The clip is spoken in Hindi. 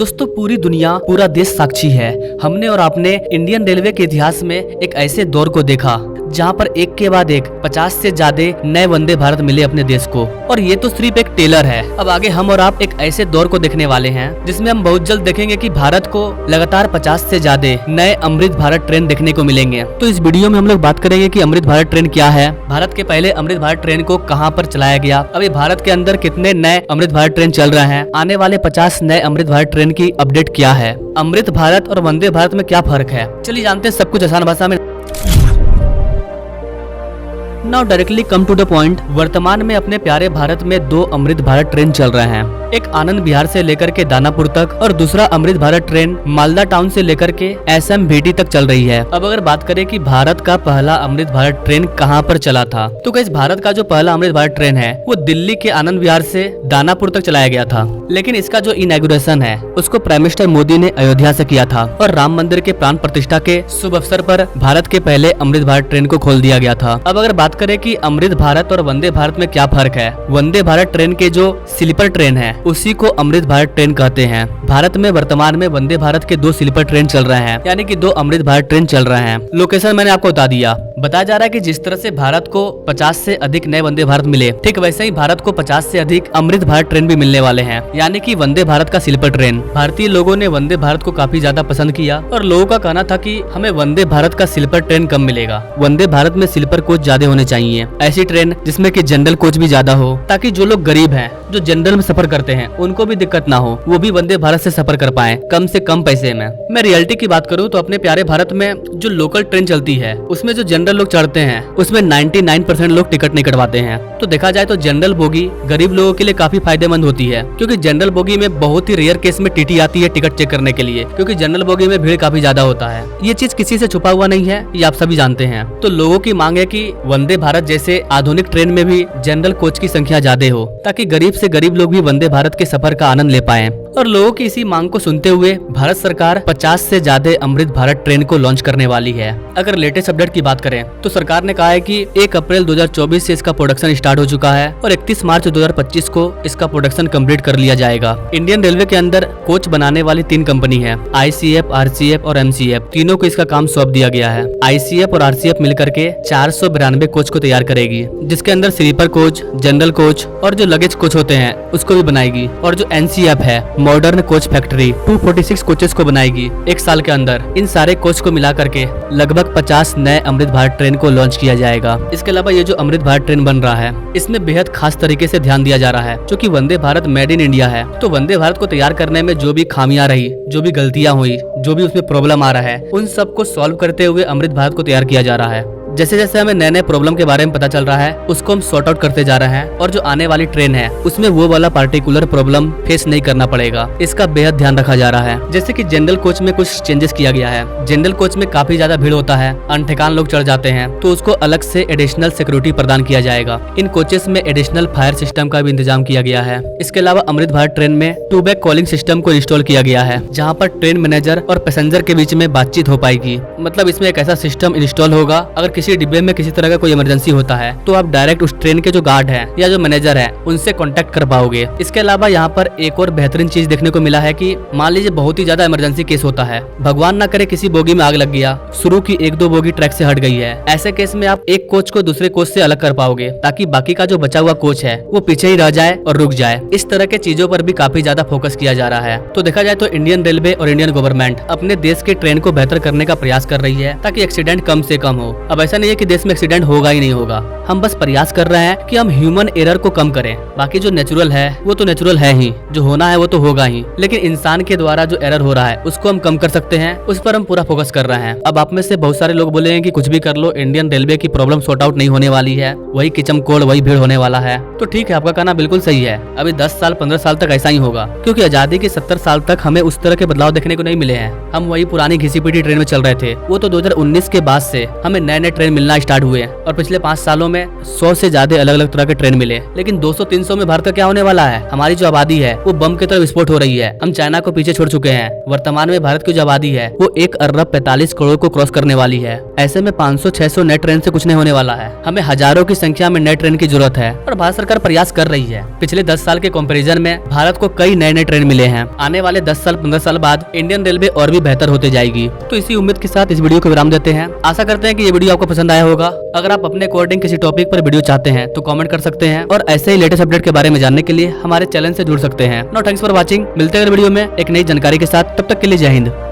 दोस्तों पूरी दुनिया पूरा देश साक्षी है। हमने और आपने इंडियन रेलवे के इतिहास में एक ऐसे दौर को देखा जहां पर एक के बाद एक 50 से ज्यादा नए वंदे भारत मिले अपने देश को। और ये तो सिर्फ एक टेलर है। अब आगे हम और आप एक ऐसे दौर को देखने वाले हैं जिसमें हम बहुत जल्द देखेंगे कि भारत को लगातार 50 से ज्यादा नए अमृत भारत ट्रेन देखने को मिलेंगे। तो इस वीडियो में हम लोग बात करेंगे कि अमृत भारत ट्रेन क्या है, भारत के पहले अमृत भारत ट्रेन को कहां पर चलाया गया, अभी भारत के अंदर कितने नए अमृत भारत ट्रेन चल रहे हैं, आने वाले 50 नए अमृत भारत ट्रेन की अपडेट क्या है, अमृत भारत और वंदे भारत में क्या फर्क है। चलिए जानते हैं सब कुछ आसान भाषा में। Now directly come to the point. वर्तमान में अपने प्यारे भारत में 2 अमृत भारत ट्रेन चल रहे हैं, एक आनंद विहार से लेकर के दानापुर तक और दूसरा अमृत भारत ट्रेन मालदा टाउन से लेकर के SMVT तक चल रही है। अब अगर बात करें कि भारत का पहला अमृत भारत ट्रेन कहां पर चला था, तो गाइस भारत का जो पहला अमृत भारत ट्रेन है वो दिल्ली के आनंद विहार से दानापुर तक चलाया गया था। लेकिन इसका जो इनॉग्रेशन है उसको प्राइम मिनिस्टर मोदी ने अयोध्या से किया था और राम मंदिर के प्राण प्रतिष्ठा के शुभ अवसर पर भारत के पहले अमृत भारत ट्रेन को खोल दिया गया था। अब अगर बात करें कि अमृत भारत और वंदे भारत में क्या फर्क है, वंदे भारत ट्रेन के जो स्लीपर ट्रेन है उसी को अमृत भारत ट्रेन कहते हैं। भारत में वर्तमान में वंदे भारत के 2 स्लीपर ट्रेन चल रहे हैं, यानी कि 2 अमृत भारत ट्रेन चल रहे हैं। लोकेशन मैंने आपको बता दिया। बताया जा रहा है कि जिस तरह से भारत को 50 से अधिक नए वंदे भारत मिले, ठीक वैसे ही भारत को 50 से अधिक अमृत भारत ट्रेन भी मिलने वाले हैं, यानी कि वंदे भारत का स्लीपर ट्रेन। भारतीय लोगों ने वंदे भारत को काफी ज्यादा पसंद किया और लोगों का कहना था कि हमें वंदे भारत का स्लीपर ट्रेन कम मिलेगा, वंदे भारत में स्लीपर कोच ज्यादा होने चाहिए, ऐसी ट्रेन जिसमें कि जनरल कोच भी ज्यादा हो, ताकि जो लोग गरीब हैं, जो जनरल में सफर करते हैं, उनको भी दिक्कत ना हो, वो भी वंदे भारत से सफर कर पाए कम से कम पैसे में। मैं रियलिटी की बात करूं तो अपने प्यारे भारत में जो लोकल ट्रेन चलती है उसमें जो जनरल लोग चढ़ते हैं उसमें 99% लोग टिकट नहीं कटवाते हैं। तो देखा जाए तो जनरल बोगी गरीब लोगों के लिए काफी फायदेमंद होती है, क्योंकि जनरल बोगी में बहुत ही रेयर केस में टीटी आती है टिकट चेक करने के लिए, क्योंकि जनरल बोगी में भीड़ काफी ज्यादा होता है। ये चीज किसी से छुपा हुआ नहीं है, ये आप सभी जानते हैं। तो लोगों की मांग है कि वंदे भारत जैसे आधुनिक ट्रेन में भी जनरल कोच की संख्या ज्यादा हो, ताकि गरीब से गरीब लोग भी वंदे भारत के सफर का आनंद ले पाए। और लोगों की इसी मांग को सुनते हुए भारत सरकार 50 से ज्यादा अमृत भारत ट्रेन को लॉन्च करने वाली है। अगर लेटेस्ट अपडेट की बात करें तो सरकार ने कहा है कि 1 अप्रैल 2024 से इसका प्रोडक्शन स्टार्ट हो चुका है और 31 मार्च 2025 को इसका प्रोडक्शन कंप्लीट कर लिया जाएगा। इंडियन रेलवे के अंदर कोच बनाने वाली 3 कंपनी है, ICF, RCF और MCF, तीनों को इसका काम सौंप दिया गया है। ICF और RCF मिलकर के 492 कोच को तैयार करेगी, जिसके अंदर स्लीपर कोच, जनरल कोच और जो लगेज कोच होते हैं उसको भी बनाएगी। और जो NCF है, मॉडर्न कोच फैक्ट्री, 246 कोचेस को बनाएगी 1 साल के अंदर। इन सारे कोच को मिला करके लगभग 50 नए अमृत भारत ट्रेन को लॉन्च किया जाएगा। इसके अलावा ये जो अमृत भारत ट्रेन बन रहा है इसमें बेहद खास तरीके से ध्यान दिया जा रहा है, क्योंकि Vande Bharat made in India है। तो वंदे भारत को तैयार करने में जो भी खामियां रही, जो भी गलतियां हुई, जो भी उसमें प्रॉब्लम आ रहा है, उन सबको सॉल्व करते हुए अमृत भारत को तैयार किया जा रहा है। जैसे जैसे हमें नए नए प्रॉब्लम के बारे में पता चल रहा है उसको हम सॉर्ट आउट करते जा रहे हैं, और जो आने वाली ट्रेन है उसमें वो वाला पार्टिकुलर प्रॉब्लम फेस नहीं करना पड़ेगा। इसका बेहद ध्यान रखा जा रहा है। जैसे कि जनरल कोच में कुछ चेंजेस किया गया है। जनरल कोच में काफी ज्यादा भीड़ होता है, अनठेकान लोग चढ़ जाते हैं, तो उसको अलग से एडिशनल सिक्योरिटी प्रदान किया जाएगा। इन कोचेस में एडिशनल फायर सिस्टम का भी इंतजाम किया गया है। इसके अलावा अमृत भारत ट्रेन में 2-बैक कॉलिंग सिस्टम को इंस्टॉल किया गया है, जहाँ पर ट्रेन मैनेजर और पैसेंजर के बीच में बातचीत हो पाएगी। मतलब इसमें एक ऐसा सिस्टम इंस्टॉल होगा, अगर किसी डिब्बे में किसी तरह का कोई इमरजेंसी होता है तो आप डायरेक्ट उस ट्रेन के जो गार्ड है या जो मैनेजर है उनसे कांटेक्ट कर पाओगे। इसके अलावा यहाँ पर एक और बेहतरीन चीज देखने को मिला है कि मान लीजिए बहुत ही ज्यादा इमरजेंसी केस होता है, भगवान ना करे किसी बोगी में आग लग गया, शुरू की 1-2 बोगी ट्रैक से हट गई है, ऐसे केस में आप एक कोच को दूसरे कोच से अलग कर पाओगे, ताकि बाकी का जो बचा हुआ कोच है वो पीछे ही रह जाए और रुक जाए। इस तरह के चीजों पर भी काफी ज्यादा फोकस किया जा रहा है। तो देखा जाए तो इंडियन रेलवे और इंडियन गवर्नमेंट अपने देश के ट्रेन को बेहतर करने का प्रयास कर रही है, ताकि एक्सीडेंट कम से कम हो। अब ऐसा नहीं है कि देश में एक्सीडेंट होगा ही नहीं होगा, हम बस प्रयास कर रहे हैं कि हम ह्यूमन एरर को कम करें। बाकी जो नेचुरल है वो तो नेचुरल है ही, जो होना है वो तो होगा ही, लेकिन इंसान के द्वारा जो एरर हो रहा है उसको हम कम कर सकते हैं, उस पर हम पूरा फोकस कर रहे हैं। अब आप में से बहुत सारे लोग बोलेंगे कि कुछ भी कर लो, इंडियन रेलवे की प्रॉब्लम सॉर्ट आउट नहीं होने वाली है, वही किचम कोड़ वही भीड़ होने वाला है। तो ठीक है, आपका कहना बिल्कुल सही है। अभी 10 साल 15 साल तक ऐसा ही होगा, क्योंकि आजादी के 70 साल तक हमें उस तरह के बदलाव देखने को नहीं मिले हैं। हम वही पुरानी घिसी-पिटी ट्रेन में चल रहे थे। वो तो 2019 के बाद से हमें नए नए ट्रेन मिलना स्टार्ट हुए और पिछले 5 सालों में 100 से ज्यादा अलग अलग तरह के ट्रेन मिले, लेकिन 200-300 में भारत का क्या होने वाला है? हमारी जो आबादी है वो बम की तरह विस्फोट हो रही है। हम चाइना को पीछे छोड़ चुके हैं। वर्तमान में भारत की जो आबादी है वो 1 अरब 45 करोड़ को क्रॉस करने वाली है। ऐसे में 500-600 नए ट्रेन से कुछ नहीं होने वाला है। हमें हजारों की संख्या में नए ट्रेन की जरूरत है और भारत सरकार प्रयास कर रही है। पिछले 10 साल के कंपैरिजन में भारत को कई नए नए ट्रेन मिले हैं। आने वाले 10 साल 15 साल बाद इंडियन रेलवे और भी बेहतर होते जाएगी। तो इसी उम्मीद के साथ इस वीडियो को विराम देते हैं। आशा करते हैं कि ये वीडियो आपको पसंद आया होगा। अगर आप अपने अकॉर्डिंग किसी टॉपिक पर वीडियो चाहते हैं तो कमेंट कर सकते हैं और ऐसे ही लेटेस्ट अपडेट के बारे में जानने के लिए हमारे चैनल से जुड़ सकते हैं। No thanks for watching. मिलते हैं अगले वीडियो में एक नई जानकारी के साथ। तब तक के लिए जय हिंद।